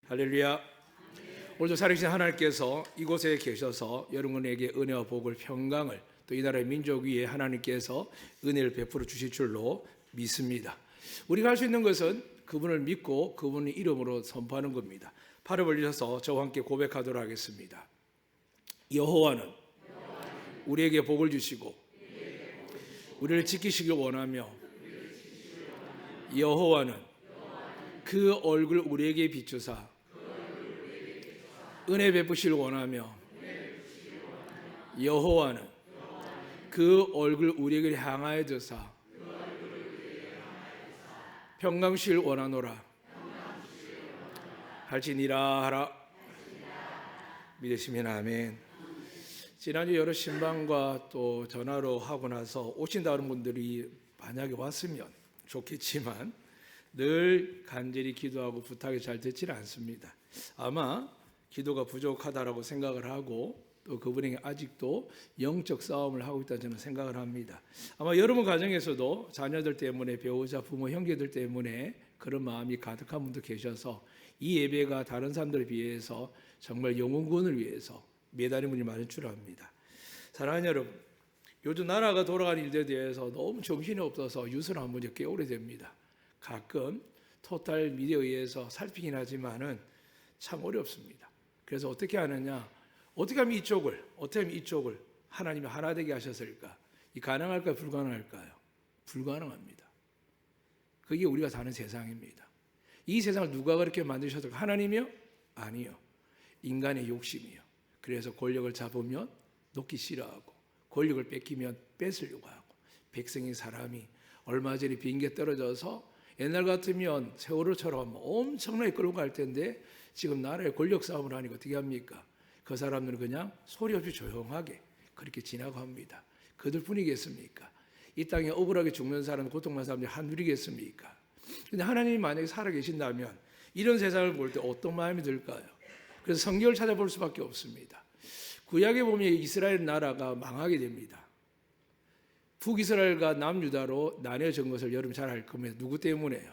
할렐루야. 오늘도 살아계신 하나님께서 이곳에 계셔서 여러분에게 은혜와 복을, 평강을, 또 이 나라의 민족 위에 하나님께서 은혜를 베풀어 주실 줄로 믿습니다. 우리가 할 수 있는 것은 그분을 믿고 그분의 이름으로 선포하는 겁니다. 팔을 벌리셔서 저와 함께 고백하도록 하겠습니다. 여호와는 우리에게 복을 주시고 우리를 지키시길 원하며, 여호와는 그 얼굴 우리에게 비추사 은혜 베푸시길 원하며, 여호와는 그 얼굴 우리에게 향하여 드사 평강 주시길 원하노라. 할지니라 하라. 믿으시면 아멘. 지난주 여러 신방과 또 전화로 하고 나서 오신다는 분들이 만약에 왔으면 좋겠지만 늘 간절히 기도하고 부탁이 잘 듣지는 않습니다. 아마 기도가 부족하다라고 생각을 하고 또 그분에게 아직도 영적 싸움을 하고 있다는 저는 생각을 합니다. 아마 여러분 가정에서도 자녀들 때문에, 배우자, 부모, 형제들 때문에 그런 마음이 가득한 분도 계셔서 이 예배가 다른 사람들에 비해서 정말 영혼구원을 위해서 매달린 분이 많은 줄 압니다. 사랑하는 여러분, 요즘 나라가 돌아가는 일에 대해서 너무 정신이 없어서 뉴스를 한 번씩 꽤 오래됩니다. 가끔 토탈 미디어에 의해서 살피긴 하지만은 참 어렵습니다. 그래서 어떻게 하느냐, 어떻게 하면 이쪽을 하나님이 하나 되게 하셨을까? 이 가능할까요? 불가능할까요? 불가능합니다. 그게 우리가 사는 세상입니다. 이 세상을 누가 그렇게 만드셨을까? 하나님이요? 아니요. 인간의 욕심이요. 그래서 권력을 잡으면 놓기 싫어하고, 권력을 뺏기면 뺏으려고 하고, 백성인 사람이 얼마 전에 비행기에 떨어져서 옛날 같으면 세월호처럼 엄청나게 끌고 갈 텐데 지금 나라의 권력 싸움을 하니까 어떻게 합니까? 그 사람들은 그냥 소리 없이 조용하게 그렇게 지나고 합니다. 그들 뿐이겠습니까? 이 땅에 억울하게 죽는 사람, 고통받는 사람들이 한둘이겠습니까? 근데 하나님이 만약에 살아계신다면 이런 세상을 볼 때 어떤 마음이 들까요? 그래서 성경을 찾아볼 수밖에 없습니다. 구약에 보면 이스라엘 나라가 망하게 됩니다. 북이스라엘과 남유다로 나뉘어진 것을 여러분 잘 알 겁니다. 누구 때문에요?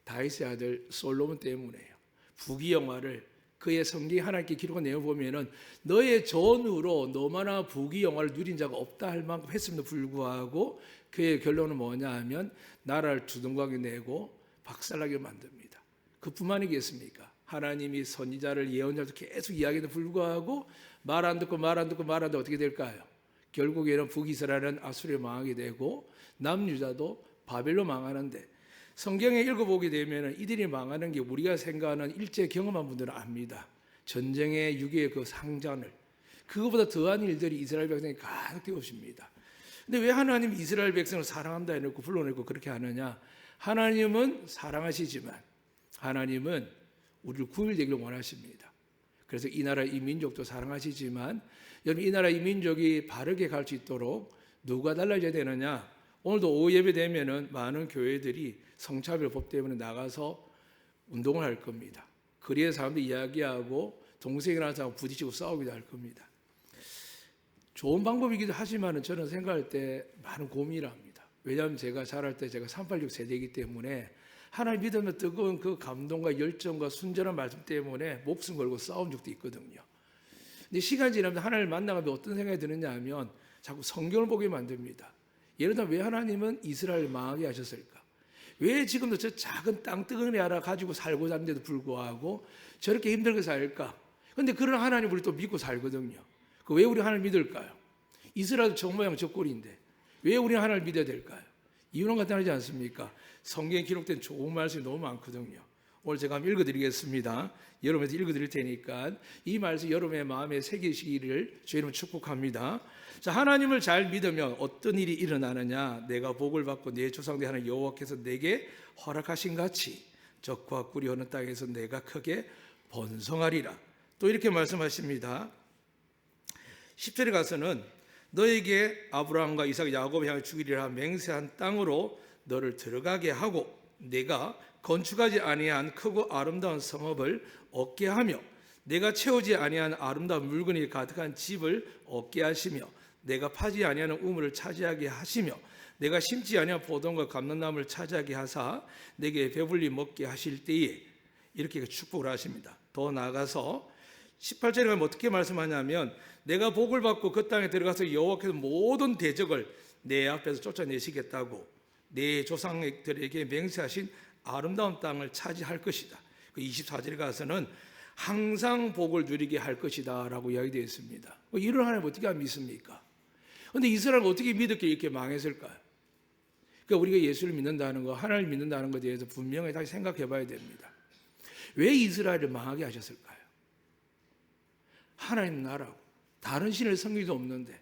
다윗의 아들 솔로몬 때문에요. 부귀영화를 그의 성경에 하나님께 기록한 내용을 보면은 너의 전후로 너만한 부귀영화를 누린 자가 없다 할 만큼 했음에도 불구하고 그의 결론은 뭐냐 하면 나라를 두둥강에 내고 박살나게 만듭니다. 그뿐만이겠습니까? 하나님이 선지자를, 예언자를 계속 이야기에도 불구하고 말 안 듣고 어떻게 될까요? 결국에는 북이스라엘은 아수르에 망하게 되고 남유다도 바벨로 망하는데, 성경에 읽어보게 되면 이들이 망하는 게 우리가 생각하는 일제 경험한 분들은 압니다. 전쟁의 유기의 그 상잔을, 그거보다 더한 일들이 이스라엘 백성이 가득 되었습니다. 근데 왜 하나님이 이스라엘 백성을 사랑한다 해놓고 불러내고 그렇게 하느냐? 하나님은 사랑하시지만 하나님은 우리를 구별되기를 원하십니다. 그래서 이 나라 이 민족도 사랑하시지만 여러분, 이 나라 이 민족이 바르게 갈 수 있도록 누가 달라져야 되느냐? 오늘도 오후 예배 되면은 많은 교회들이 성차별법 때문에 나가서 운동을 할 겁니다. 거리에 사람들 이야기하고 동생이랑 사람 부딪히고 싸우기도 할 겁니다. 좋은 방법이기도 하지만 저는 생각할 때 많은 고민을 합니다. 왜냐하면 제가 자랄 때 제가 386 세대이기 때문에 하나님 믿으면 뜨거운 그 감동과 열정과 순전한 말씀 때문에 목숨 걸고 싸운 적도 있거든요. 근데 시간이 지나면 하나님을 만나면 어떤 생각이 드느냐 하면 자꾸 성경을 보게 만듭니다. 예를 들면 왜 하나님은 이스라엘을 망하게 하셨을까? 왜 지금도 저 작은 땅덩어리 하나 가지고 살고자 하는데도 불구하고 저렇게 힘들게 살까? 그런데 그런 하나님 우리 또 믿고 살거든요. 왜 우리 하나님 믿을까요? 이스라엘 저 모양 저 꼴인데 왜 우리 하나님을 믿어야 될까요? 이유는 간단하지 않습니까? 성경에 기록된 좋은 말씀이 너무 많거든요. 오늘 제가 한번 읽어드리겠습니다. 여러분한테 읽어드릴 테니까 이 말씀 여러분의 마음에 새기시기를 주님 축복합니다. 자, 하나님을 잘 믿으면 어떤 일이 일어나느냐? 내가 복을 받고 내 조상들 하나님 여호와께서 내게 허락하신 같이 적과 꿀이 어느 땅에서 내가 크게 번성하리라. 또 이렇게 말씀하십니다. 10절에 가서는 너에게 아브라함과 이삭, 야곱을 향해 주기리라 맹세한 땅으로 너를 들어가게 하고 내가 건축하지 아니한 크고 아름다운 성읍을 얻게 하며 내가 채우지 아니한 아름다운 물건이 가득한 집을 얻게 하시며 내가 파지 아니하는 우물을 차지하게 하시며 내가 심지 아니한 포도원과 감람나무를 차지하게 하사 내게 배불리 먹게 하실 때에 이렇게 축복을 하십니다. 더 나아가서 18절에 가면 어떻게 말씀하냐면 내가 복을 받고 그 땅에 들어가서 여호와께서 모든 대적을 내 앞에서 쫓아내시겠다고 내 조상들에게 맹세하신 아름다운 땅을 차지할 것이다. 그 24절에 가서는 항상 복을 누리게 할 것이다 라고 이야기되어 있습니다. 이런 하나님 어떻게 안 믿습니까? 그런데 이스라엘은 어떻게 믿었기에 이렇게 망했을까요? 그러니까 우리가 예수를 믿는다는 거, 하나님을 믿는다는 것에 대해서 분명히 다시 생각해 봐야 됩니다. 왜 이스라엘을 망하게 하셨을까요? 하나님 나라고 다른 신을 섬기도 없는데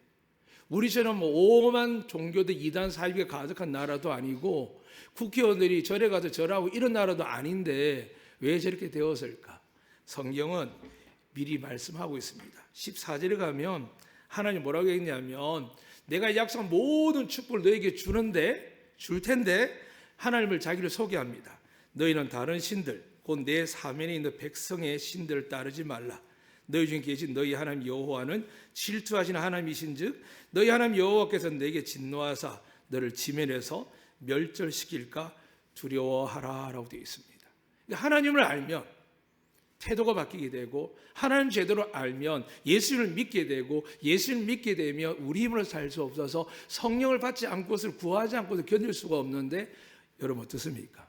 우리처럼 오만 종교들 이단 사이비가 가득한 나라도 아니고 국회의원들이 절에 가서 절하고 이런 나라도 아닌데 왜 저렇게 되었을까? 성경은 미리 말씀하고 있습니다. 14절에 가면 하나님 뭐라고 했냐면 내가 약속한 모든 축복을 너에게 줄 텐데 하나님을 자기를 소개합니다. 너희는 다른 신들 곧 내 사면에 있는 백성의 신들을 따르지 말라. 너희 중에 계신 너희 하나님 여호와는 질투하시는 하나님이신즉 너희 하나님 여호와께서 내게 진노하사 너를 지면에서 멸절시킬까 두려워하라라고 되어 있습니다. 하나님을 알면 태도가 바뀌게 되고 하나님 제대로 알면 예수를 믿게 되고 예수를 믿게 되면 우리 힘으로 살 수 없어서 성령을 받지 않고서 구하지 않고서 견딜 수가 없는데 여러분 어떻습니까?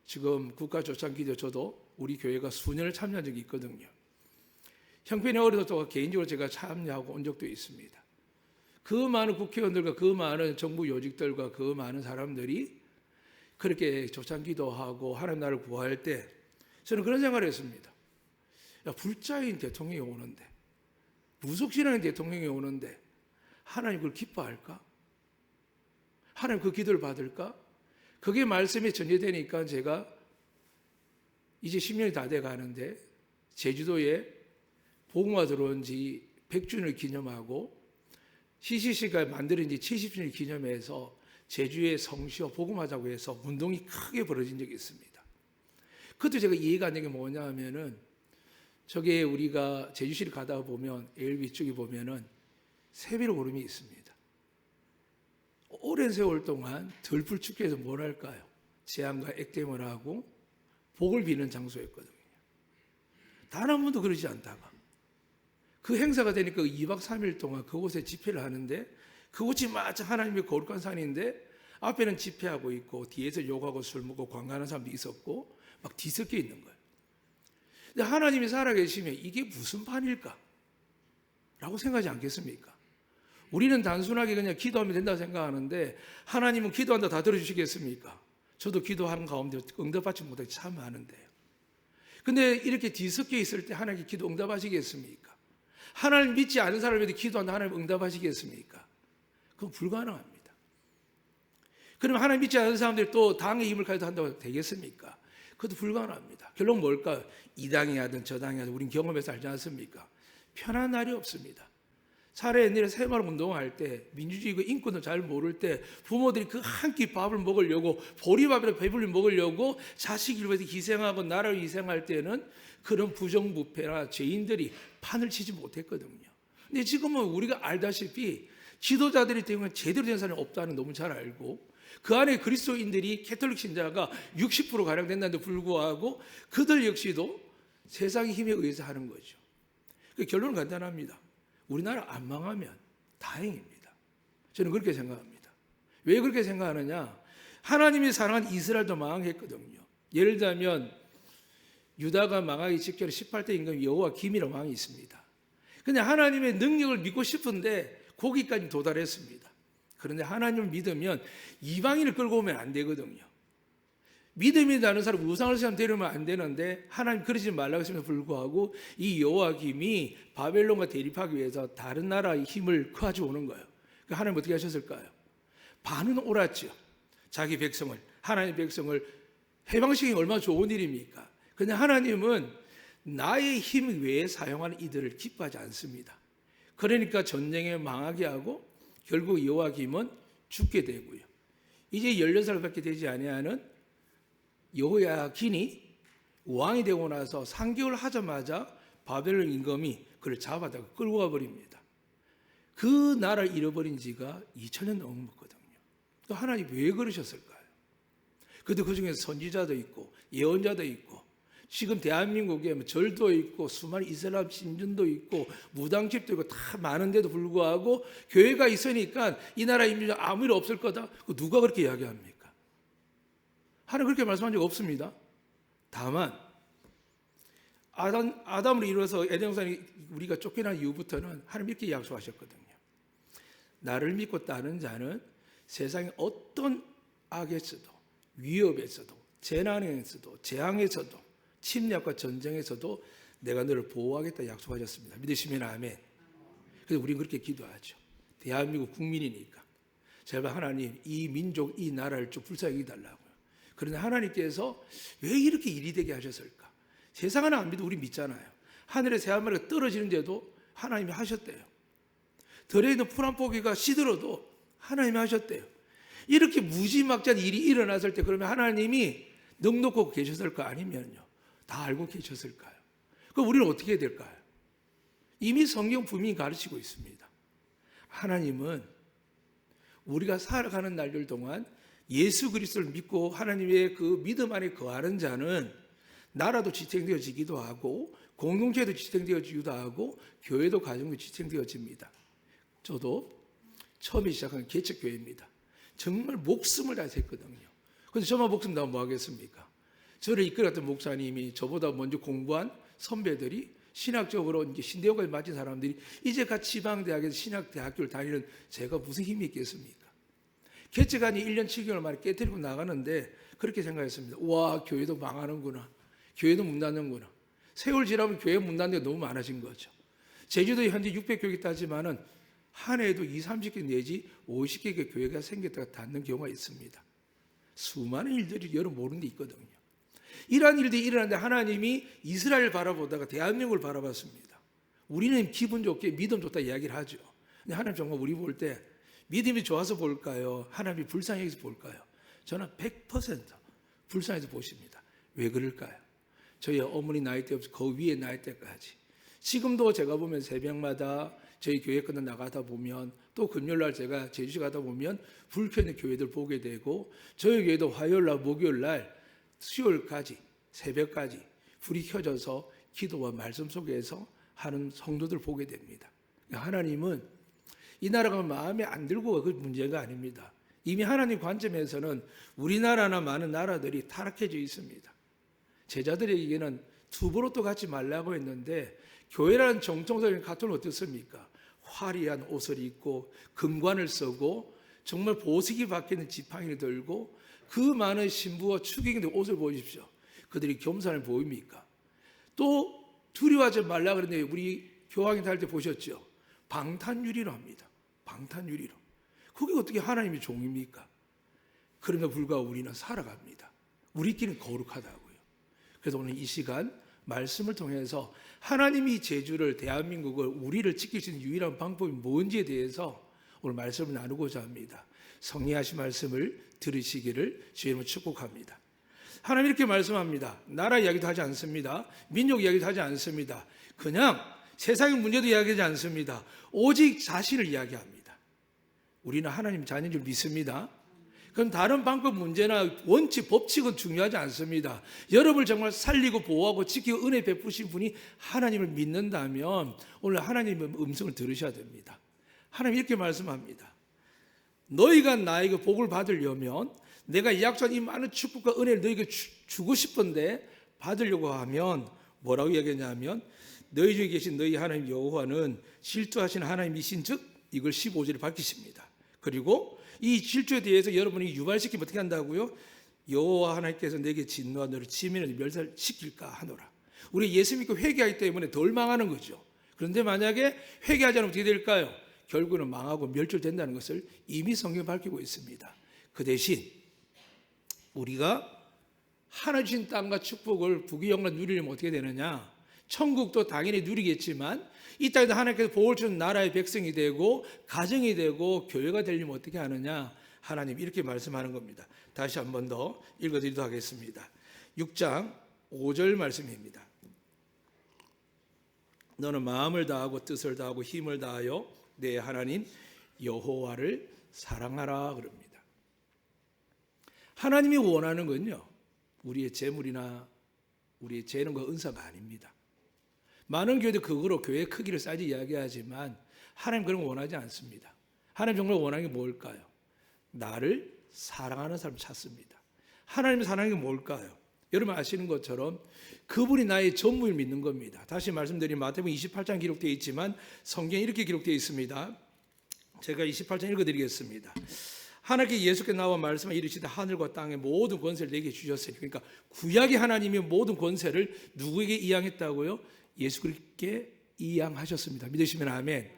지금 국가조창기도 저도 우리 교회가 수년을 참여한 적이 있거든요. 형편이 어려서 개인적으로 제가 참여하고 온 적도 있습니다. 그 많은 국회의원들과 그 많은 정부 요직들과 그 많은 사람들이 그렇게 조창기도하고 하나님 나라를 구할 때 저는 그런 생각을 했습니다. 야, 불자인 대통령이 오는데 무속신앙인 대통령이 오는데 하나님 그걸 기뻐할까? 하나님 그 기도를 받을까? 그게 말씀이 전제되니까 제가 이제 10년이 다 돼 가는데 제주도에 복음화 들어온 지 100주년을 기념하고 CCC가 만들어진 지 70주년을 기념해서 제주의 성시와 복음하자고 해서 운동이 크게 벌어진 적이 있습니다. 그것도 제가 이해가 안 되는 게 뭐냐 하면은 저게 우리가 제주시를 가다 보면 LB 쪽에 보면은 세비로 구름이 있습니다. 오랜 세월 동안 들풀 축제에서 뭘 할까요? 재앙과 액땜을 하고 복을 비는 장소였거든요. 단 한 번도 그러지 않다가 그 행사가 되니까 2박 3일 동안 그곳에 집회를 하는데 그곳이 마치 하나님의 거룩한 산인데 앞에는 집회하고 있고 뒤에서 욕하고 술 먹고 관광하는 사람도 있었고 막 뒤섞여 있는 거예요. 근데 하나님이 살아계시면 이게 무슨 판일까? 라고 생각하지 않겠습니까? 우리는 단순하게 그냥 기도하면 된다고 생각하는데 하나님은 기도한다 다 들어주시겠습니까? 저도 기도하는 가운데 응답받지 못하기 참 많은데요. 근데 이렇게 뒤섞여 있을 때 하나님께 기도 응답하시겠습니까? 하나님 믿지 않은 사람에게 기도한다 하나님 응답하시겠습니까? 그건 불가능합니다. 그럼 하나님 믿지 않은 사람들이 또 당의 힘을 가지고 한다고 되겠습니까? 그것도 불가능합니다. 결론 뭘까요? 이 당이 하든 저 당이 하든 우린 경험해서 알지 않습니까? 편한 날이 없습니다. 차라리 옛날에 새마을운동할 때 민주주의고 인권을 잘 모를 때 부모들이 그 한 끼 밥을 먹으려고 보리밥이라 배불리 먹으려고 자식을 위해서 희생하고 나라를 희생할 때는 그런 부정부패나 죄인들이 판을 치지 못했거든요. 근데 지금은 우리가 알다시피 지도자들이 때문에 제대로 된 사람이 없다는 너무 잘 알고 그 안에 그리스도인들이 캐톨릭 신자가 60%가량 된다는데 불구하고 그들 역시도 세상의 힘에 의해서 하는 거죠. 결론은 간단합니다. 우리나라 안 망하면 다행입니다. 저는 그렇게 생각합니다. 왜 그렇게 생각하느냐? 하나님이 사랑한 이스라엘도 망했거든요. 예를 들면 유다가 망하기 직전에 18대 임금 여호와 김이라는 왕이 있습니다. 근데 하나님의 능력을 믿고 싶은데 거기까지 도달했습니다. 그런데 하나님을 믿으면 이방인을 끌고 오면 안 되거든요. 믿음이 나는 사람 우상을 세상 데려오면 안 되는데 하나님 그러지 말라고 했음에도 불구하고 이 여호와김이 바벨론과 대립하기 위해서 다른 나라의 힘을 가져오는 거예요. 그러니까 하나님 어떻게 하셨을까요? 반은 옳았죠. 자기 백성을 하나님의 백성을 해방시키는 게 얼마나 좋은 일입니까? 그런데 하나님은 나의 힘 외에 사용하는 이들을 기뻐하지 않습니다. 그러니까 전쟁에 망하게 하고 결국 여호와김은 죽게 되고요. 이제 16살밖에 되지 아니하는 여호야긴이 왕이 되고 나서 3개월 하자마자 바벨론 임금이 그를 잡아다가 끌고 가버립니다. 그 나라를 잃어버린 지가 2000년 넘었거든요. 또 하나님 왜 그러셨을까요? 그래도 그 중에 선지자도 있고 예언자도 있고 지금 대한민국에 뭐 절도 있고 수많은 이슬람 신전도 있고 무당집도 있고 다 많은데도 불구하고 교회가 있으니까 이 나라 인민이 아무 일 없을 거다. 누가 그렇게 이야기합니까? 하나님 그렇게 말씀한 적 없습니다. 다만 아담으로 이루어서 에덴 동산이 우리가 쫓겨난 이후부터는 하나님 이렇게 약속하셨거든요. 나를 믿고 따르는 자는 세상의 어떤 악에서도 위협에서도 재난에서도 재앙에서도 침략과 전쟁에서도 내가 너를 보호하겠다 약속하셨습니다. 믿으시면 아멘. 그래서 우리는 그렇게 기도하죠. 대한민국 국민이니까 제발 하나님 이 민족 이 나라를 좀 불쌍히 여기달라고요. 그런데 하나님께서 왜 이렇게 일이 되게 하셨을까? 세상은 안 믿어 우리 믿잖아요. 하늘에 새 한 마리가 떨어지는데도 하나님이 하셨대요. 들에 있는 풀 한 포기가 시들어도 하나님이 하셨대요. 이렇게 무지막지한 일이 일어났을 때 그러면 하나님이 넉넉하고 계셨을까? 아니면요 다 알고 계셨을까요? 그럼 우리는 어떻게 해야 될까요? 이미 성경 분명히 가르치고 있습니다. 하나님은 우리가 살아가는 날들 동안 예수 그리스도를 믿고 하나님의 그 믿음 안에 거하는 자는 나라도 지탱되어지기도 하고 공동체도 지탱되어지기도 하고 교회도 가정도 지탱되어집니다. 저도 처음에 시작한 개척교회입니다. 정말 목숨을 다해서 했거든요. 그런데 저만 목숨 다하면 뭐 하겠습니까? 저를 이끌었던 목사님이 저보다 먼저 공부한 선배들이 신학적으로 이제 신대학을 마친 사람들이 이제 갓 지방대학에서 신학대학교를 다니는 제가 무슨 힘이 있겠습니까? 개척안이 1년 7개월 만에 깨뜨리고 나가는데 그렇게 생각했습니다. 와, 교회도 망하는구나. 교회도 문 닫는구나. 세월 지나면 교회 문 닫는 게 너무 많아진 거죠. 제주도에 현재 600교회 있다지만은 한 해에도 20, 30개 내지 50개의 교회가 생겼다가 닫는 경우가 있습니다. 수많은 일들이 여러분 모르는 게 있거든요. 이러한 일들이 일어났는데 하나님이 이스라엘을 바라보다가 대한민국을 바라봤습니다. 우리는 기분 좋게 믿음 좋다 이야기를 하죠. 근데 하나님 정말 우리 볼 때 믿음이 좋아서 볼까요? 하나님이 불쌍해서 볼까요? 저는 100% 불쌍해서 보십니다. 왜 그럴까요? 저희 어머니 나이 때부터 그 위에 나이 때까지 지금도 제가 보면 새벽마다 저희 교회 끝나 나가다 보면 또 금요일날 제가 제주시 가다 보면 불 켜있는 교회들 보게 되고 저희 교회도 화요일날 목요일날 수요일까지 새벽까지 불이 켜져서 기도와 말씀 속에서 하는 성도들 보게 됩니다. 하나님은 이 나라가 마음에 안 들고 그 문제가 아닙니다. 이미 하나님 관점에서는 우리나라나 많은 나라들이 타락해져 있습니다. 제자들에게는 두부로또 갖지 말라고 했는데 교회라는 정통적인 가톨은 어떻습니까? 화려한 옷을 입고 금관을 쓰고 정말 보석이 박혀있는 지팡이를 들고 그 많은 신부와 추기경들 옷을 보십시오. 그들이 겸손을 보입니까? 또 두려워하지 말라 그랬는데 우리 교황이 다닐 때 보셨죠? 방탄유리로 합니다. 방탄유리로. 그게 어떻게 하나님의 종입니까? 그럼에도 불구하고 우리는 살아갑니다. 우리끼리는 거룩하다고요. 그래서 오늘 이 시간 말씀을 통해서 하나님이 제주를 대한민국을 우리를 지킬 수 있는 유일한 방법이 뭔지에 대해서 오늘 말씀을 나누고자 합니다. 성리하신 말씀을 들으시기를 주의 이름으로 축복합니다. 하나님 이렇게 말씀합니다. 나라 이야기도 하지 않습니다. 민족 이야기도 하지 않습니다. 그냥 세상의 문제도 이야기하지 않습니다. 오직 자신을 이야기합니다. 우리는 하나님 자녀인 줄 믿습니다. 그럼 다른 방법 문제나 원칙, 법칙은 중요하지 않습니다. 여러분을 정말 살리고 보호하고 지키고 은혜 베푸신 분이 하나님을 믿는다면 오늘 하나님의 음성을 들으셔야 됩니다. 하나님 이렇게 말씀합니다. 너희가 나에게 복을 받으려면 내가 약속한 이 많은 축복과 은혜를 너희에게 주고 싶은데 받으려고 하면 뭐라고 이야기하냐면 너희 중에 계신 너희 하나님 여호와는 질투하시는 하나님이신 즉 이걸 15절에 밝히십니다. 그리고 이 질투에 대해서 여러분이 유발시키면 어떻게 한다고요? 여호와 하나님께서 내게 진노한 너를 치면은 멸살시킬까 하노라. 우리 예수 믿고 회개하기 때문에 덜 망하는 거죠. 그런데 만약에 회개하지 않으면 어떻게 될까요? 결국은 망하고 멸절된다는 것을 이미 성경에 밝히고 있습니다. 그 대신 우리가 하나 주신 땅과 축복을 부귀영화 누리려면 어떻게 되느냐? 천국도 당연히 누리겠지만 이 땅에서 하나님께서 복을 주는 나라의 백성이 되고 가정이 되고 교회가 되려면 어떻게 하느냐? 하나님 이렇게 말씀하는 겁니다. 다시 한 번 더 읽어드리도록 하겠습니다. 6장 5절 말씀입니다. 너는 마음을 다하고 뜻을 다하고 힘을 다하여 내 하나님 여호와를 사랑하라 그럽니다. 하나님이 원하는 건요, 우리의 재물이나 우리의 재능과 은사가 아닙니다. 많은 교회들 그거로 교회 크기를 싸지 이야기하지만 하나님 그런 거 원하지 않습니다. 하나님 정말 원하는 게 뭘까요? 나를 사랑하는 사람을 찾습니다. 하나님을 사랑하는 게 뭘까요? 여러분 아시는 것처럼 그분이 나의 전부를 믿는 겁니다. 다시 말씀드린 마태복음 28장 기록되어 있지만 성경에 이렇게 기록되어 있습니다. 제가 28장 읽어드리겠습니다. 하나님께 예수께 나와 말씀하 이르시되 하늘과 땅의 모든 권세를 내게 주셨으니, 그러니까 구약의 하나님이 모든 권세를 누구에게 이양했다고요? 예수 그리스도께 이양하셨습니다. 믿으시면 아멘.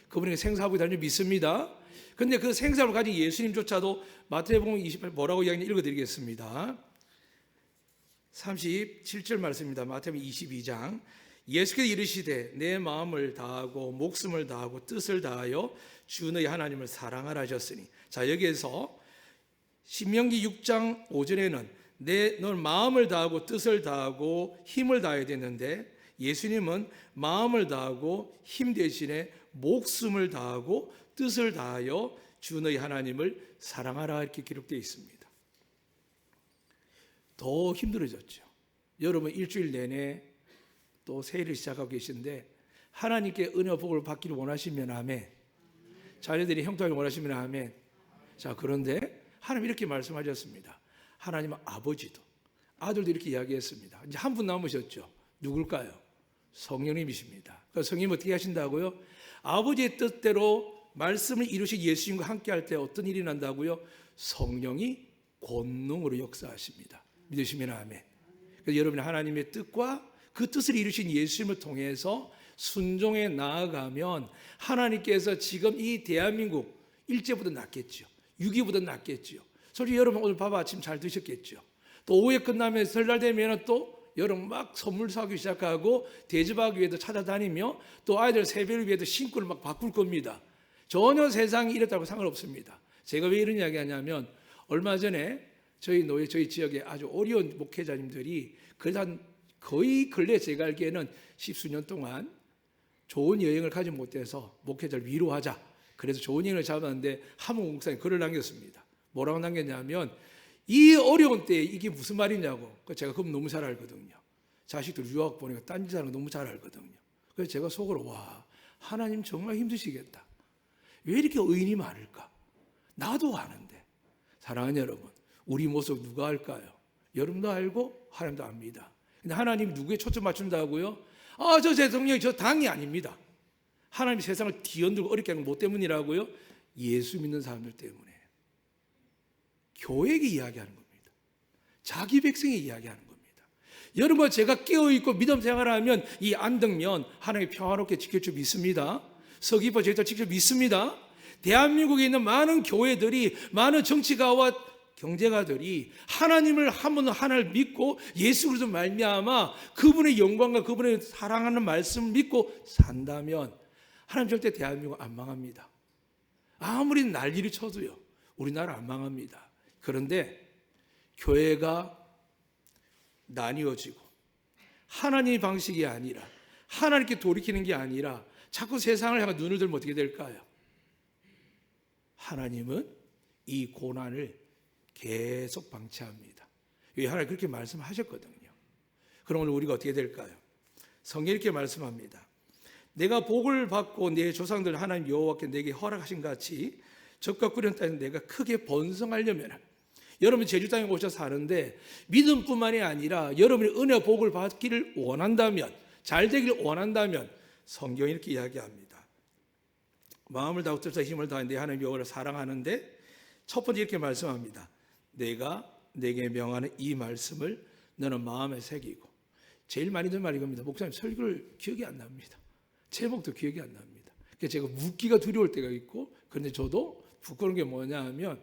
그분에게 생사하고 다니는 믿습니다. 그런데 그 생사를 가진 예수님조차도 마태복음 28 뭐라고 이야기하는지 읽어드리겠습니다. 37절 말씀입니다. 마태복음 22장. 예수께서 이르시되 내 마음을 다하고 목숨을 다하고 뜻을 다하여 주 너희 하나님을 사랑하라 하셨으니. 자, 여기에서 신명기 6장 5절에는 너 마음을 다하고 뜻을 다하고 힘을 다해야 되는데 예수님은 마음을 다하고 힘 대신에 목숨을 다하고 뜻을 다하여 주 너희 하나님을 사랑하라 이렇게 기록되어 있습니다. 더 힘들어졌죠. 여러분 일주일 내내 또 새해를 시작하고 계신데 하나님께 은혜와 복을 받기를 원하시면 아멘. 자녀들이 형통하기를 원하시면 아멘. 자, 그런데 하나님 이렇게 말씀하셨습니다. 하나님은 아버지도 아들도 이렇게 이야기했습니다. 이제 한 분 남으셨죠. 누굴까요? 성령님이십니다. 그러니까 성령님 어떻게 하신다고요? 아버지의 뜻대로 말씀을 이루신 예수님과 함께 할 때 어떤 일이 난다고요? 성령이 권능으로 역사하십니다. 믿으시면 아멘. 그래서 여러분이 하나님의 뜻과 그 뜻을 이루신 예수님을 통해서 순종해 나아가면 하나님께서 지금 이 대한민국 일제보다 낫겠죠. 6.25보다 낫겠죠. 솔직히 여러분 오늘 밥 아침 잘 드셨겠죠. 또 오후에 끝나면 설날 되면 또 여러분 막 선물 사기 시작하고 대접하기 위해서 찾아다니며 또 아이들 세배를 위해서 신구를 막 바꿀 겁니다. 전혀 세상이 이랬다고 상관없습니다. 제가 왜 이런 이야기 하냐면 얼마 전에 저희 지역에 아주 어려운 목회자님들이 그래서 거의 근래 제가 알기에는 10수년 동안 좋은 여행을 가지 못해서 목회자를 위로하자. 그래서 좋은 여행을 잡았는데 하모 목사님 글을 남겼습니다. 뭐라고 남겼냐면 이 어려운 때에 이게 무슨 말이냐고. 제가 그건 너무 잘 알거든요. 자식들 유학 보내고 딴짓하는 거 너무 잘 알거든요. 그래서 제가 속으로 와, 하나님 정말 힘드시겠다. 왜 이렇게 의인이 많을까? 나도 아는데. 사랑하는 여러분, 우리 모습 누가 알까요? 여러분도 알고 하나님도 압니다. 근데 하나님이 누구에 초점 맞춘다고요? 저 대통령이 저 당이 아닙니다. 하나님이 세상을 뒤흔들고 어렵게 하는 것 때문이라고요? 예수 믿는 사람들 때문에. 교회에게 이야기하는 겁니다. 자기 백성에게 이야기하는 겁니다. 여러분 제가 깨어있고 믿음 생활하면 이 안등면 하나님이 평화롭게 지킬 줄 믿습니다. 서귀포 제자 직접 믿습니다. 대한민국에 있는 많은 교회들이 많은 정치가와 경제가들이 하나님을 한 분 하나를 믿고 예수 그리스도 말미암아 그분의 영광과 그분의 사랑하는 말씀을 믿고 산다면 하나님 절대 대한민국 안 망합니다. 아무리 난리를 쳐도요 우리나라 안 망합니다. 그런데 교회가 나뉘어지고 하나님의 방식이 아니라 하나님께 돌이키는 게 아니라 자꾸 세상을 향해 눈을 들면 어떻게 될까요? 하나님은 이 고난을 계속 방치합니다. 하나님 그렇게 말씀하셨거든요. 그럼 오늘 우리가 어떻게 될까요? 성경이 이렇게 말씀합니다. 내가 복을 받고 내 조상들 하나님 여호와께 내게 허락하신 같이 적과 꾸린 땅에 내가 크게 번성하려면 여러분 제주 땅에 오셔서 사는데 믿음뿐만이 아니라 여러분이 은혜와 복을 받기를 원한다면 잘 되기를 원한다면 성경이 이렇게 이야기합니다. 마음을 다하고 뜻과 힘을 다해 내 하나님 여호와를 사랑하는데 첫 번째 이렇게 말씀합니다. 내가 내게 명하는 이 말씀을 너는 마음에 새기고. 제일 많이 듣는 말이 이겁니다. 목사님 설교를 기억이 안 납니다. 제목도 기억이 안 납니다. 그래서 제가 묻기가 두려울 때가 있고 그런데 저도 부끄러운 게 뭐냐 하면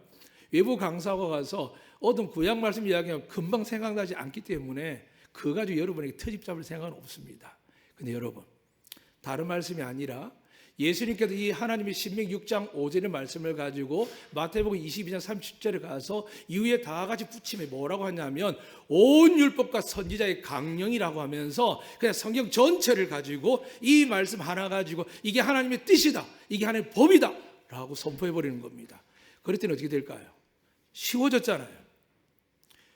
외부 강사가 가서 어떤 구약 말씀 이야기하면 금방 생각나지 않기 때문에 그거 가지고 여러분에게 트집 잡을 생각은 없습니다. 근데 여러분 다른 말씀이 아니라 예수님께서 이 하나님의 신명기 6장 5절의 말씀을 가지고 마태복음 22장 30절에 가서 이후에 다 같이 붙임에 뭐라고 하냐면 온 율법과 선지자의 강령이라고 하면서 그냥 성경 전체를 가지고 이 말씀 하나 가지고 이게 하나님의 뜻이다, 이게 하나님의 법이다 라고 선포해버리는 겁니다. 그랬더니 어떻게 될까요? 쉬워졌잖아요.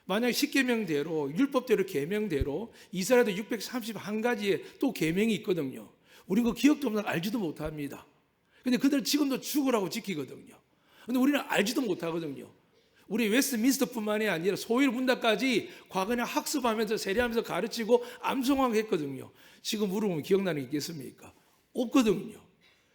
만약 10계명대로 율법대로 계명대로 이스라엘도 631가지의 또 계명이 있거든요. 우리는 그 기억도 없는 알지도 못합니다. 근데 그들은 지금도 죽으라고 지키거든요. 근데 우리는 알지도 못하거든요. 우리 웨스트민스터뿐만이 아니라 소위 문답까지 과거에 학습하면서 세례하면서 가르치고 암송하고 했거든요. 지금 물어보면 기억나는 게 있겠습니까? 없거든요.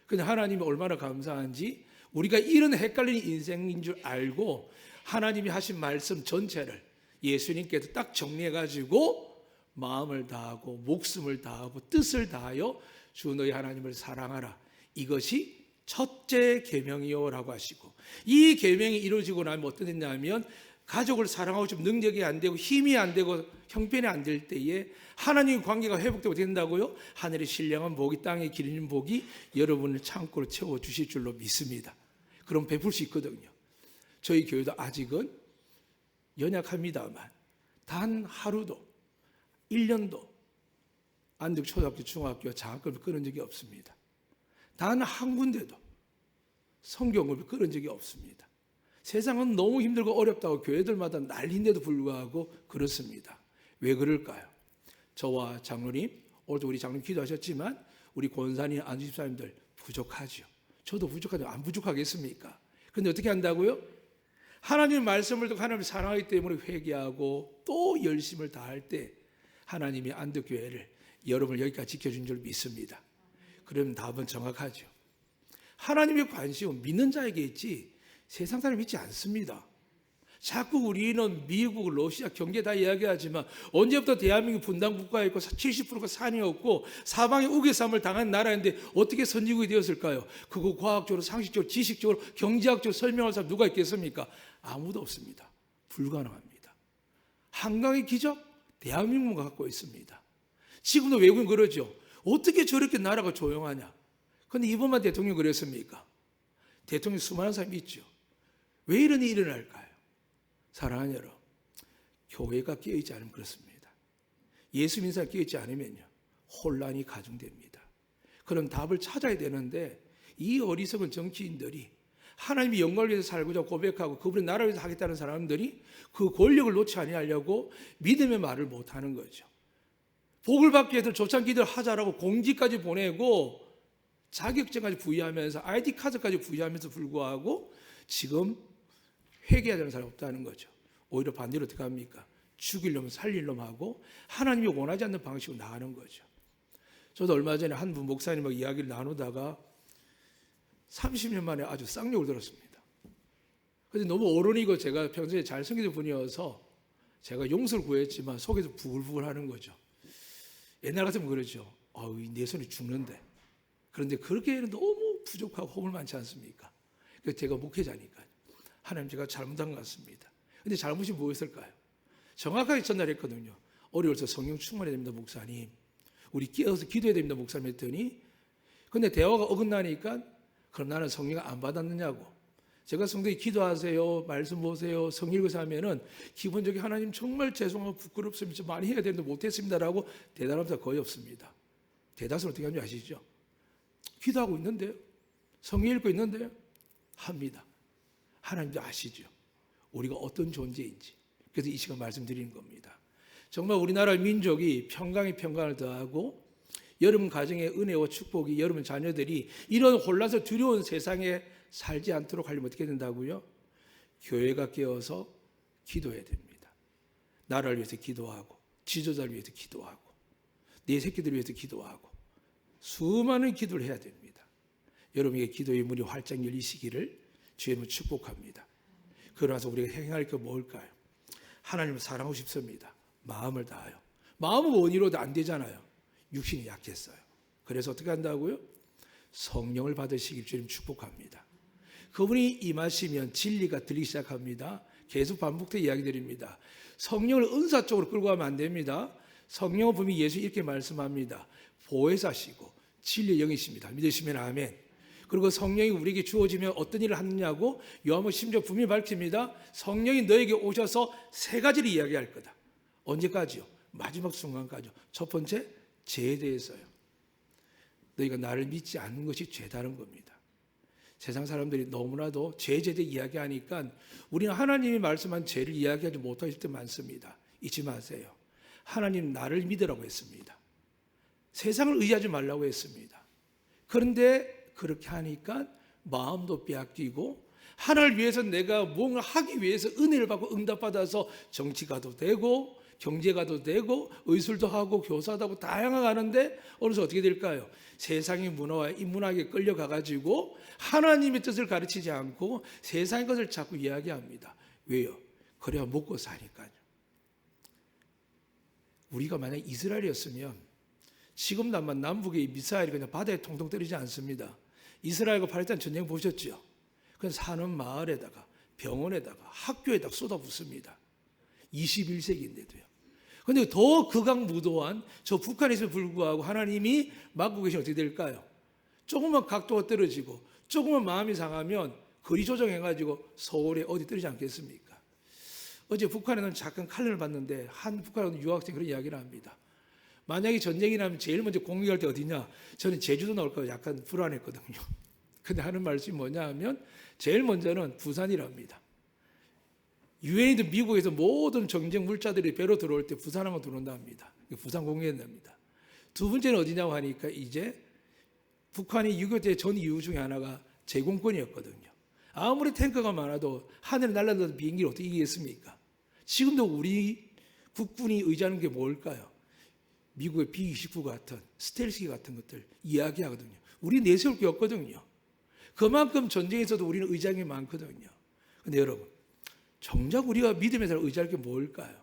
근데 하나님이 얼마나 감사한지 우리가 이런 헷갈리는 인생인 줄 알고 하나님이 하신 말씀 전체를 예수님께서 딱 정리해가지고 마음을 다하고 목숨을 다하고 뜻을 다하여 주 너희 하나님을 사랑하라. 이것이 첫째 계명이요라고 하시고, 이 계명이 이루어지고 나면 어떤 됐냐면 가족을 사랑하고 좀 능력이 안 되고 힘이 안 되고 형편이 안 될 때에 하나님의 관계가 회복되고 된다고요. 하늘의 신령한 복이 땅에 기르는 복이 여러분을 창고로 채워주실 줄로 믿습니다. 그럼 베풀 수 있거든요. 저희 교회도 아직은 연약합니다만 단 하루도 1년도 안덕 초등학교 중학교 장학금을 끊은 적이 없습니다. 단 한 군데도 성경을 끊은 적이 없습니다. 세상은 너무 힘들고 어렵다고 교회들마다 난리인데도 불구하고 그렇습니다. 왜 그럴까요? 저와 장로님, 오늘도 우리 장로님 기도하셨지만 우리 권사님, 안주집사님들 부족하죠. 저도 부족하죠. 안 부족하겠습니까? 그런데 어떻게 한다고요? 하나님의 말씀을 듣고 하나님을 사랑하기 때문에 회개하고 또 열심을 다할 때 하나님이 안덕교회를 여러분을 여기까지 지켜준 줄 믿습니다. 그러면 답은 정확하죠. 하나님의 관심은 믿는 자에게 있지 세상 사람이 믿지 않습니다. 자꾸 우리는 미국, 러시아 경제 다 이야기하지만 언제부터 대한민국 분단 국가였고 70%가 산이었고 사방에 우겨쌈을 당한 나라인데 어떻게 선진국이 되었을까요? 그거 과학적으로, 상식적으로, 지식적으로, 경제학적으로 설명할 사람 누가 있겠습니까? 아무도 없습니다. 불가능합니다. 한강의 기적, 대한민국만 갖고 있습니다. 지금도 외국인 그러죠. 어떻게 저렇게 나라가 조용하냐? 그런데 이번만 대통령이 그랬습니까? 대통령 수많은 사람이 있죠. 왜 이런 일이 일어날까요? 사랑하는 여러분, 교회가 깨어있지 않으면 그렇습니다. 예수 믿는 사람이 깨어있지 않으면요 혼란이 가중됩니다. 그런 답을 찾아야 되는데 이 어리석은 정치인들이 하나님이 영광을 위해서 살고자 고백하고 그분의 나라를 위해서 하겠다는 사람들이 그 권력을 놓지 아니하려고 믿음의 말을 못하는 거죠. 복을 받기 위해서 조찬 기도를 하자라고 공지까지 보내고 자격증까지 부여하면서 아이디 카드까지 부여하면서 불구하고 지금 회개하자는 사람이 없다는 거죠. 오히려 반대로 어떻게 합니까? 죽일 놈 살릴 놈하고 하나님이 원하지 않는 방식으로 나가는 거죠. 저도 얼마 전에 한 분 목사님하고 이야기를 나누다가 30년 만에 아주 쌍욕을 들었습니다. 그런데 너무 어른이고 제가 평소에 잘생긴 분이어서 제가 용서를 구했지만 속에서 부글부글 하는 거죠. 옛날 같으면 그러죠. 내 손이 죽는데. 그런데 그렇게는 너무 부족하고 허물 많지 않습니까? 그래서 제가 목회자니까요. 하나님 제가 잘못한 것 같습니다. 근데 잘못이 무엇일까요? 정확하게 전달했거든요. 어려워서 성령 충만해야 됩니다, 목사님. 우리 깨어서 기도해야 됩니다, 목사님 했더니 근데 대화가 어긋나니까 그럼 나는 성령 안 받았느냐고. 제가 성도에 기도하세요, 말씀 보세요, 성경 읽어서 하면은 기본적인 하나님 정말 죄송하고 부끄럽습니다. 많이 해야 되는데 못했습니다라고 대답하는 사람 거의 없습니다. 대다수는 어떻게 하는지 아시죠? 기도하고 있는데요. 성경 읽고 있는데요. 합니다. 하나님도 아시죠. 우리가 어떤 존재인지. 그래서 이 시간 말씀드리는 겁니다. 정말 우리나라 민족이 평강에 평강을 더하고 여러분 가정의 은혜와 축복이 여러분 자녀들이 이런 혼란스러운 두려운 세상에 살지 않도록 하려면 어떻게 된다고요? 교회가 깨어서 기도해야 됩니다. 나라를 위해서 기도하고 지도자를 위해서 기도하고 내 새끼들을 위해서 기도하고 수많은 기도를 해야 됩니다. 여러분에게 기도의 문이 활짝 열리시기를 주님은 축복합니다. 그러나서 우리가 행할 게 뭘까요? 하나님을 사랑하고 싶습니다. 마음을 다하여. 마음은 원의로도 안 되잖아요. 육신이 약했어요. 그래서 어떻게 한다고요? 성령을 받으시길 주님 축복합니다. 그분이 임하시면 진리가 들리기 시작합니다. 계속 반복되어 이야기 드립니다. 성령을 은사 쪽으로 끌고 가면 안 됩니다. 성령은 분명히 예수 이렇게 말씀합니다. 보혜사시고 진리의 영이십니다. 믿으시면 아멘. 그리고 성령이 우리에게 주어지면 어떤 일을 하느냐고 요한복음 10장 분명히 밝힙니다. 성령이 너에게 오셔서 세 가지를 이야기할 거다. 언제까지요? 마지막 순간까지요. 첫 번째, 죄에 대해서요. 너희가 나를 믿지 않는 것이 죄다는 겁니다. 세상 사람들이 너무나도 죄에 이야기하니까 우리는 하나님이 말씀한 죄를 이야기하지 못하실 때 많습니다. 잊지 마세요. 하나님 나를 믿으라고 했습니다. 세상을 의지하지 말라고 했습니다. 그런데 그렇게 하니까 마음도 빼앗기고 하나를 위해서 내가 뭔가 하기 위해서 은혜를 받고 응답받아서 정치가도 되고 경제가도 되고 의술도 하고 교사도 하고 다양하게 하는데 어느 순간 어떻게 될까요? 세상의 문화와 인문학에 끌려가가지고 하나님의 뜻을 가르치지 않고 세상의 것을 자꾸 이야기합니다. 왜요? 그래야 먹고 사니까요. 우리가 만약 이스라엘이었으면 지금도 아마 남북의 미사일이 그냥 바다에 통통 떨어지지 않습니다. 이스라엘과 팔레스타인 전쟁 보셨죠? 그냥 사는 마을에다가 병원에다가 학교에다가 쏟아붓습니다. 21세기인데도요. 그런데 더 극악무도한 저 북한에서 불구하고 하나님이 막고 계시면 어떻게 될까요? 조금만 각도가 떨어지고 조금만 마음이 상하면 거리 조정해가지고 서울에 어디 떨어지지 않겠습니까? 어제 북한에는 잠깐 칼럼을 봤는데 한 북한 유학생 그런 이야기를 합니다. 만약에 전쟁이 나면 제일 먼저 공격할 때 어디냐? 저는 제주도 나올까 약간 불안했거든요. 근데 하는 말씀이 뭐냐 하면 제일 먼저는 부산이랍니다. 유엔이든 미국에서 모든 정쟁 물자들이 배로 들어올 때 부산하면 들어온다 합니다. 부산 공개한답니다. 두 번째는 어디냐고 하니까 이제 북한이 6.25 때 전 이유 중에 하나가 제공권이었거든요. 아무리 탱크가 많아도 하늘에 날아다니는 비행기를 어떻게 이기겠습니까? 지금도 우리 국군이 의지하는 게 뭘까요? 미국의 B-29 같은 스텔스기 같은 것들 이야기하거든요. 우리 내세울 게 없거든요. 그만큼 전쟁에서도 우리는 의지하는 게 많거든요. 그런데 여러분, 정작 우리가 믿음의 사람 의지할 게 뭘까요?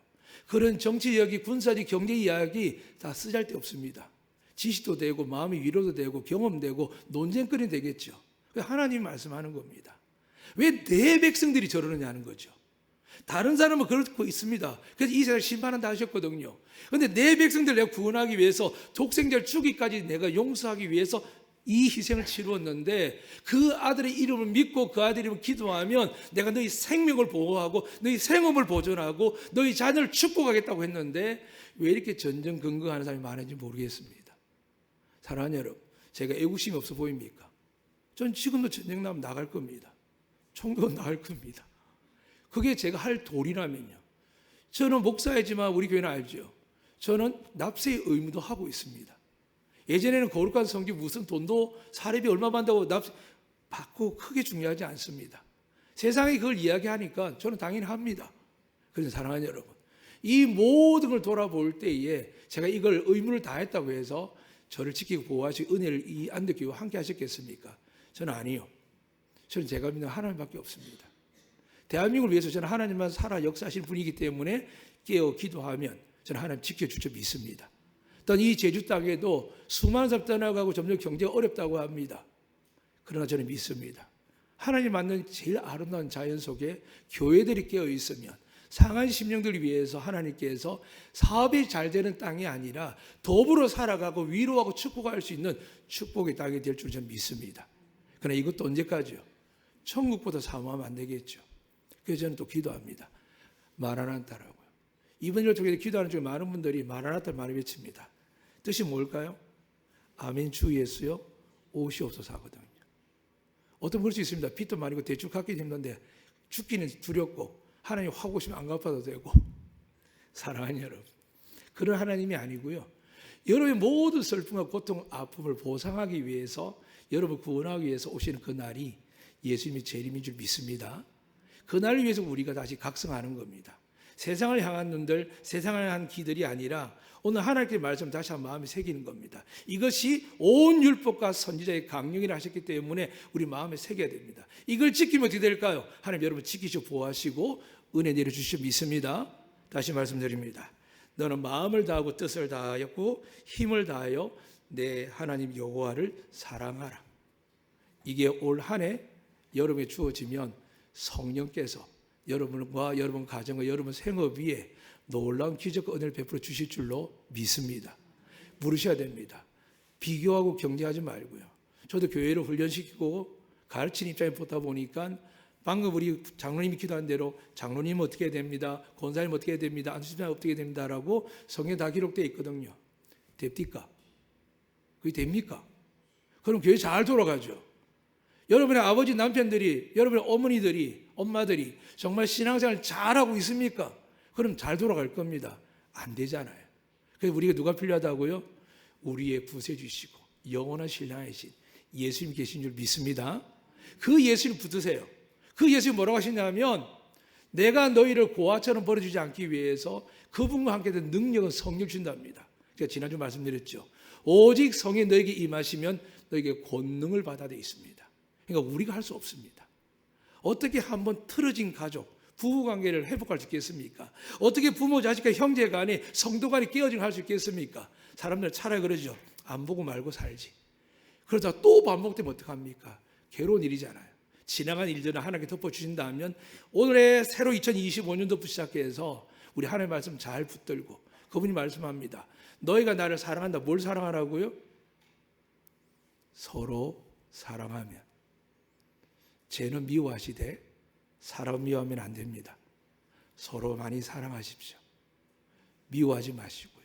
그런 정치 이야기, 군사적 경제 이야기 다 쓰잘데없습니다. 지식도 되고 마음의 위로도 되고 경험되고 논쟁거리 되겠죠. 하나님 말씀하는 겁니다. 왜 내 백성들이 저러느냐 하는 거죠. 다른 사람은 그렇고 있습니다. 그래서 이 세상 심판한다 하셨거든요. 그런데 내 백성들 내가 구원하기 위해서 독생자를 죽이기까지 내가 용서하기 위해서 이 희생을 치루었는데 그 아들의 이름을 믿고 그 아들의 이름을 기도하면 내가 너희 생명을 보호하고 너희 생업을 보존하고 너희 자녀를 축복하겠다고 했는데 왜 이렇게 전전긍긍하는 사람이 많은지 모르겠습니다. 사랑하는 여러분, 제가 애국심이 없어 보입니까? 전 지금도 전쟁 나면 나갈 겁니다. 총도 나갈 겁니다. 그게 제가 할 도리라면요. 저는 목사이지만 우리 교회는 알죠. 저는 납세의 의무도 하고 있습니다. 예전에는 거룩한 성기 무슨 돈도 사례비 얼마 받는다고 납세 받고 크게 중요하지 않습니다. 세상이 그걸 이야기하니까 저는 당연히 합니다. 그래서 사랑하는 여러분, 이 모든 걸 돌아볼 때에 제가 이걸 의무를 다했다고 해서 저를 지키고 보호하시고 은혜를 이 안덕교회와 함께 하셨겠습니까? 저는 아니요. 저는 제가 믿는 하나님밖에 없습니다. 대한민국을 위해서 저는 하나님만 살아 역사하신 분이기 때문에 깨어 기도하면 저는 하나님 지켜줄 줄 믿습니다. 또 이 제주 땅에도 수많은 사람 떠나가고 점점 경제가 어렵다고 합니다. 그러나 저는 믿습니다. 하나님 만든 제일 아름다운 자연 속에 교회들이 깨어 있으면 상한 심령들을 위해서 하나님께서 사업이 잘 되는 땅이 아니라 더불어 살아가고 위로하고 축복할 수 있는 축복의 땅이 될 줄 저는 믿습니다. 그러나 이것도 언제까지요? 천국보다 사모하면 안 되겠죠. 그래서 저는 또 기도합니다. 마라나타라고요. 이번 일을 통해 기도하는 중에 많은 분들이 마라나타를 많이 외칩니다. 뜻이 뭘까요? 아멘 주 예수여 오시옵소서 하거든요. 어떤 그럴 수 있습니다. 빚도 많이고 대출 갚기 힘든데 죽기는 두렵고 하나님 확 오시면 안 갚아도 되고 사랑하는 여러분, 그런 하나님이 아니고요. 여러분의 모든 슬픔과 고통, 아픔을 보상하기 위해서 여러분을 구원하기 위해서 오시는 그 날이 예수님의 재림인 줄 믿습니다. 그 날을 위해서 우리가 다시 각성하는 겁니다. 세상을 향한 눈들, 세상을 향한 귀들이 아니라 오늘 하나님의 말씀 다시 한번 마음에 새기는 겁니다. 이것이 온 율법과 선지자의 강령이라 하셨기 때문에 우리 마음에 새겨야 됩니다. 이걸 지키면 어떻게 될까요? 하나님 여러분 지키시고 보호하시고 은혜 내려주시고 믿습니다. 다시 말씀드립니다. 너는 마음을 다하고 뜻을 다하였고 힘을 다하여 내 하나님 여호와를 사랑하라. 이게 올 한 해 여러분에 주어지면 성령께서 여러분과 여러분 가정과 여러분 생업 위에 놀라운 기적과 은혜를 베풀어 주실 줄로 믿습니다. 물으셔야 됩니다. 비교하고 경쟁하지 말고요. 저도 교회를 훈련시키고 가르치는 입장에 보다 보니까 방금 우리 장로님이 기도한 대로 장로님 어떻게 해야 됩니다. 권사님 어떻게 해야 됩니다. 안수집사님 어떻게 해야 됩니다라고 성경에 다 기록되어 있거든요. 됩니까? 그게 됩니까? 그럼 교회 잘 돌아가죠. 여러분의 아버지 남편들이, 여러분의 어머니들이, 엄마들이 정말 신앙생활 잘하고 있습니까? 그럼 잘 돌아갈 겁니다. 안 되잖아요. 그래서 우리가 누가 필요하다고요? 우리의 구세주시고 영원한 신랑이신 예수님 계신 줄 믿습니다. 그 예수님 붙드세요. 그 예수님 뭐라고 하시냐면 내가 너희를 고아처럼 버려주지 않기 위해서 그분과 함께 된 능력은 성령 준답니다. 제가 지난주 말씀드렸죠. 오직 성이 너에게 임하시면 너에게 권능을 받아 돼 있습니다. 그러니까 우리가 할 수 없습니다. 어떻게 한번 틀어진 가족, 부부관계를 회복할 수 있겠습니까? 어떻게 부모, 자식과 형제 간에 성도 간에 깨어짐을 할 수 있겠습니까? 사람들 차라리 그러죠. 안 보고 말고 살지. 그러다 또 반복되면 어떡합니까? 괴로운 일이잖아요. 지나간 일들을 하나님께 덮어주신다면 올해 새로 2025년도부터 시작해서 우리 하나님의 말씀 잘 붙들고 그분이 말씀합니다. 너희가 나를 사랑한다. 뭘 사랑하라고요? 서로 사랑하면. 죄는 미워하시되 사람 미워하면 안 됩니다. 서로 많이 사랑하십시오. 미워하지 마시고요.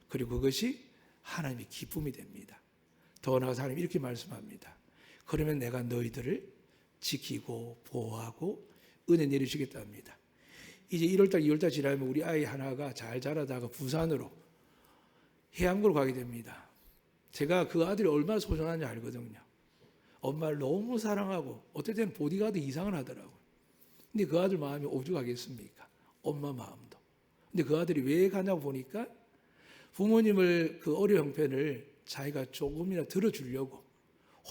그리고 그것이 하나님의 기쁨이 됩니다. 더 나아가서 하나님 이렇게 말씀합니다. 그러면 내가 너희들을 지키고 보호하고 은혜 내리시겠다 합니다. 이제 1월달 2월달 지나면 우리 아이 하나가 잘 자라다가 부산으로 해안구로 가게 됩니다. 제가 그 아들이 얼마나 소중한지 알거든요. 엄마를 너무 사랑하고 어떨 때는 보디가드 이상을 하더라고요. 근데 그 아들 마음이 오죽하겠습니까? 엄마 마음도. 근데 그 아들이 왜 가냐고 보니까 부모님을 그 어려 형편을 자기가 조금이나 들어주려고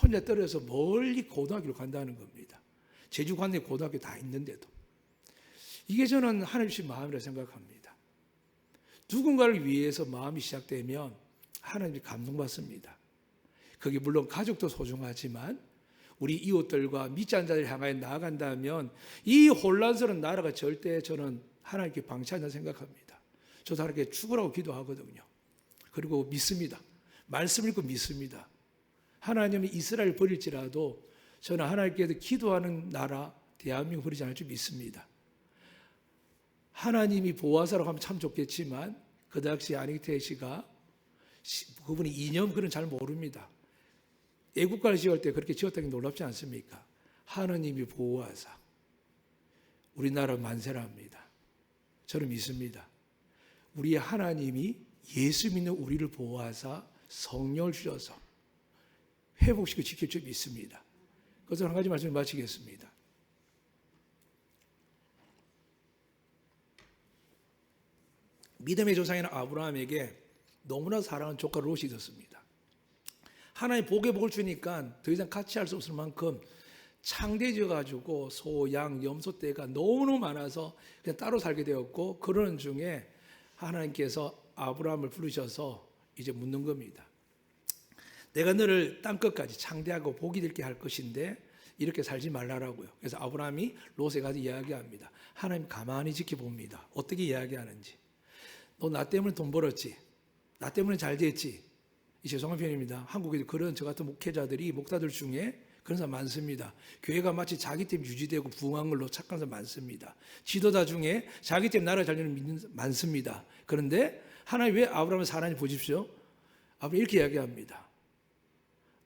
혼자 떨어져서 멀리 고등학교를 간다는 겁니다. 제주 관내 고등학교 다 있는데도. 이게 저는 하나님 주신 마음이라 생각합니다. 누군가를 위해서 마음이 시작되면 하나님이 감동받습니다. 그게 물론 가족도 소중하지만 우리 이웃들과 믿지 않는 자들을 향하여 나아간다면 이 혼란스러운 나라가 절대 저는 하나님께 방치한다 생각합니다. 저도 하나님께 죽으라고 기도하거든요. 그리고 믿습니다. 말씀 읽고 믿습니다. 하나님이 이스라엘 버릴지라도 저는 하나님께서 기도하는 나라 대한민국 버리지 않을 줄 믿습니다. 하나님이 보호하사라고 하면 참 좋겠지만 그 당시 안익태 씨가 그분이 이념 그런 잘 모릅니다. 애국가를 지을 때 그렇게 지었다는 게 놀랍지 않습니까? 하나님이 보호하사 우리나라 만세랍니다. 저는 믿습니다. 우리 하나님이 예수 믿는 우리를 보호하사 성령을 주셔서 회복시켜 지킬 줄 믿습니다. 그것을 한 가지 말씀을 마치겠습니다. 믿음의 조상인 아브라함에게 너무나 사랑하는 조카 롯이 있었습니다. 하나님 복에 복을 주니까 더 이상 같이 할 수 없을 만큼 창대해져가지고 소, 양, 염소 떼가 너무너무 많아서 그냥 따로 살게 되었고 그러는 중에 하나님께서 아브라함을 부르셔서 이제 묻는 겁니다. 내가 너를 땅끝까지 창대하고 복이 되게 할 것인데 이렇게 살지 말라라고요. 그래서 아브라함이 롯에 가서 이야기합니다. 하나님 가만히 지켜봅니다. 어떻게 이야기하는지. 너 나 때문에 돈 벌었지. 나 때문에 잘 됐지. 이 죄송한 표현입니다. 한국에도 그런 저 같은 목회자들이 목사들 중에 그런 사람 많습니다. 교회가 마치 자기 때문에 유지되고 부흥한 걸로 착각한 사람 많습니다. 지도자 중에 자기 때문에 나라 잘 되는 믿는 사람 많습니다. 그런데 하나님 왜 아브라함을 사랑하는지 보십시오. 아브라함 이렇게 이야기합니다.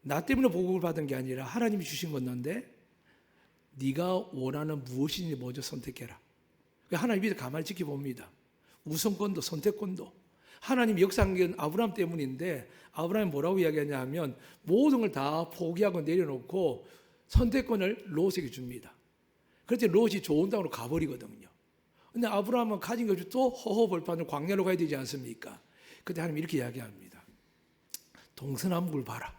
나 때문에 복을 받은 게 아니라 하나님이 주신 건데 네가 원하는 무엇인지 먼저 선택해라. 하나님이 가만히 지켜봅니다. 우선권도 선택권도. 하나님 역사한 게 아브라함 때문인데 아브라함이 뭐라고 이야기하냐 하면 모든 걸 다 포기하고 내려놓고 선택권을 롯에게 줍니다. 그런데 롯이 좋은 땅으로 가버리거든요. 근데 아브라함은 가진 것이 또 허허벌판으로 광야로 가야 되지 않습니까? 그때 하나님 이렇게 이야기합니다. 동서남북을 봐라.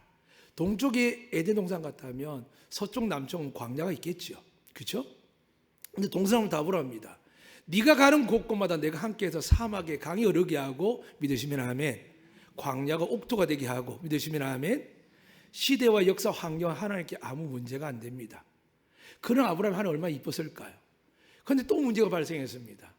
동쪽이 에덴 동산 같다면 서쪽 남쪽은 광야가 있겠죠. 그렇죠? 근데 동서남북을 다 보랍니다. 네가 가는 곳곳마다 내가 함께해서 사막에 강이 흐르게 하고 믿으시면 아멘. 광야가 옥토가 되게 하고 믿으시면 아멘. 시대와 역사 환경 하나님께 아무 문제가 안 됩니다. 그런 아브라함이 하나님 얼마나 이뻤을까요? 그런데 또 문제가 발생했습니다.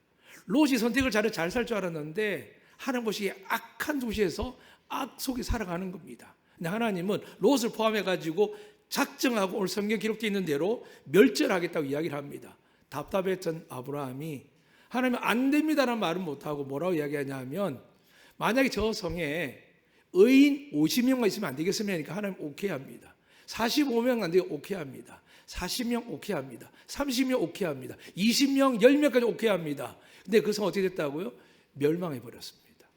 롯이 선택을 잘 살 줄 알았는데 하나님 보시기에 악한 도시에서 악 속에 살아가는 겁니다. 근데 하나님은 롯을 포함해가지고 작정하고 오늘 성경 기록되어 있는 대로 멸절하겠다고 이야기를 합니다. 답답했던 아브라함이 하나님은 안 됩니다라는 말은 못하고 뭐라고 이야기하냐면 만약에 저 성에 의인 50명만 있으면 안 되겠습니까? 하나님 오케이 합니다. 45명 안 돼요. 오케이 합니다. 40명 오케이 합니다. 30명 오케이 합니다. 20명, 10명까지 오케이 합니다. 근데 그 성 어떻게 됐다고요? 멸망해 버렸습니다.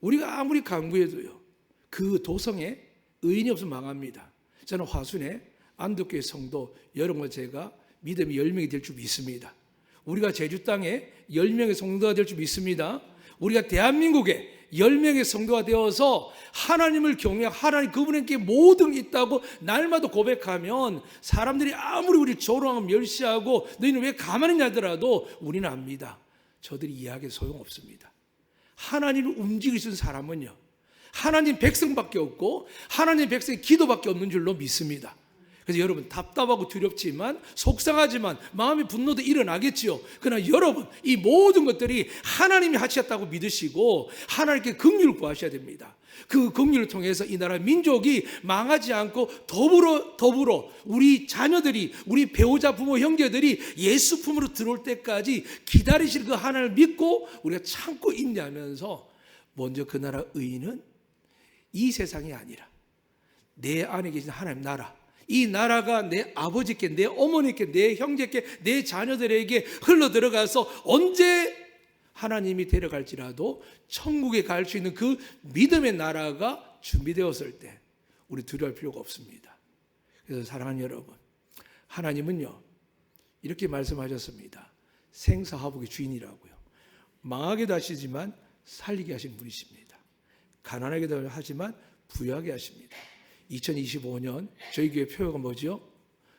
우리가 아무리 강구해도요, 그 도성에 의인이 없으면 망합니다. 저는 화순에 안덕교회 성도 여러분과 제가 믿음이 10명이 될 줄 믿습니다. 우리가 제주 땅에 10명의 성도가 될 줄 믿습니다. 우리가 대한민국에 10명의 성도가 되어서 하나님을 경외하고 하나님 그분에게 모든 게 있다고 날마다 고백하면 사람들이 아무리 우리를 조롱하고 멸시하고 너희는 왜 가만히 있냐 하더라도 우리는 압니다. 저들이 이야기해 소용없습니다. 하나님을 움직일 수 있는 사람은요, 하나님 백성밖에 없고 하나님 백성의 기도밖에 없는 줄로 믿습니다. 그래서 여러분 답답하고 두렵지만 속상하지만 마음의 분노도 일어나겠지요. 그러나 여러분 이 모든 것들이 하나님이 하셨다고 믿으시고 하나님께 긍휼을 구하셔야 됩니다. 그 긍휼을 통해서 이 나라 민족이 망하지 않고 더불어 우리 자녀들이 우리 배우자 부모 형제들이 예수 품으로 들어올 때까지 기다리실 그 하나님을 믿고 우리가 참고 인내하면서 먼저 그 나라 의인은 이 세상이 아니라 내 안에 계신 하나님 나라, 이 나라가 내 아버지께, 내 어머니께, 내 형제께, 내 자녀들에게 흘러 들어가서 언제 하나님이 데려갈지라도 천국에 갈 수 있는 그 믿음의 나라가 준비되었을 때 우리 두려워할 필요가 없습니다. 그래서 사랑하는 여러분, 하나님은요 이렇게 말씀하셨습니다. 생사화복의 주인이라고요. 망하게도 하시지만 살리게 하신 분이십니다. 가난하게도 하지만 부유하게 하십니다. 2025년 저희 교회 표어가 뭐죠?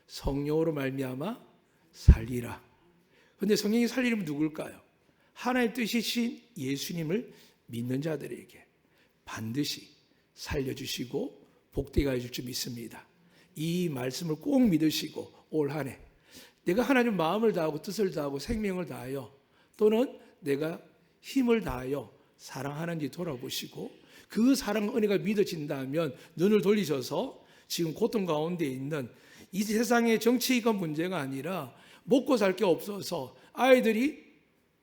성령으로 말미암아 살리라. 그런데 성령이 살리려면 누굴까요? 하나님 뜻이신 예수님을 믿는 자들에게 반드시 살려주시고 복되게 해줄 줄 믿습니다. 이 말씀을 꼭 믿으시고 올 한 해 내가 하나님 마음을 다하고 뜻을 다하고 생명을 다하여 또는 내가 힘을 다하여 사랑하는지 돌아보시고 그 사랑 은혜가 믿어진다면 눈을 돌리셔서 지금 고통 가운데 있는 이 세상의 정치가 문제가 아니라 먹고 살 게 없어서 아이들이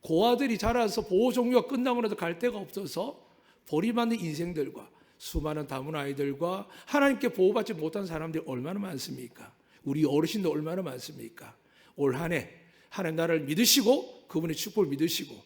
고아들이 자라서 보호 종류가 끝나고 나도 갈 데가 없어서 버림받는 인생들과 수많은 다문 아이들과 하나님께 보호받지 못한 사람들이 얼마나 많습니까? 우리 어르신도 얼마나 많습니까? 올 한 해 하나님 나라를 믿으시고 그분의 축복을 믿으시고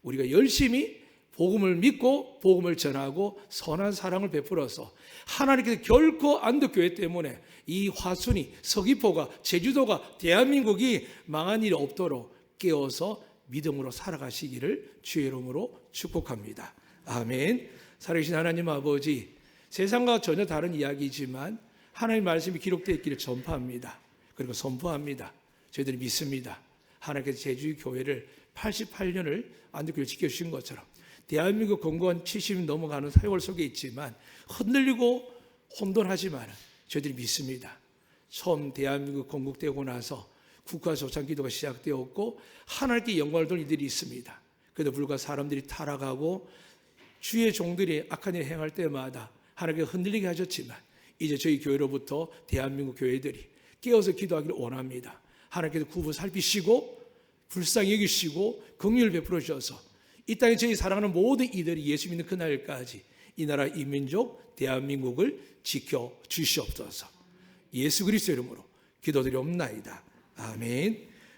우리가 열심히 복음을 믿고 복음을 전하고 선한 사랑을 베풀어서 하나님께서 결코 안덕교회 때문에 이 화순이 서귀포가 제주도가 대한민국이 망한 일이 없도록 깨어서 믿음으로 살아가시기를 주의 이름으로 축복합니다. 아멘. 살아계신 하나님 아버지, 세상과 전혀 다른 이야기지만 하나님의 말씀이 기록되어 있기를 전파합니다. 그리고 선포합니다. 저희들이 믿습니다. 하나님께서 제주 교회를 88년을 안덕교회를 지켜주신 것처럼 대한민국 건국한 70이 넘어가는 세월 속에 있지만 흔들리고 혼돈하지만 저희들이 믿습니다. 처음 대한민국 건국되고 나서 국가 조창 기도가 시작되었고 하나님께 영광을 돌린 이들이 있습니다. 그래도 불과 사람들이 타락하고 주의 종들이 악한 일을 행할 때마다 하나님께 흔들리게 하셨지만 이제 저희 교회로부터 대한민국 교회들이 깨어서 기도하기를 원합니다. 하나님께서 구분 살피시고 불쌍히 여기시고 긍휼을 베풀어 주셔서 이 땅에 저희 사랑하는 모든 이들이 예수 믿는 그날까지 이 나라 이 민족 대한민국을 지켜 주시옵소서. 예수 그리스도 이름으로 기도드리옵나이다. 아멘.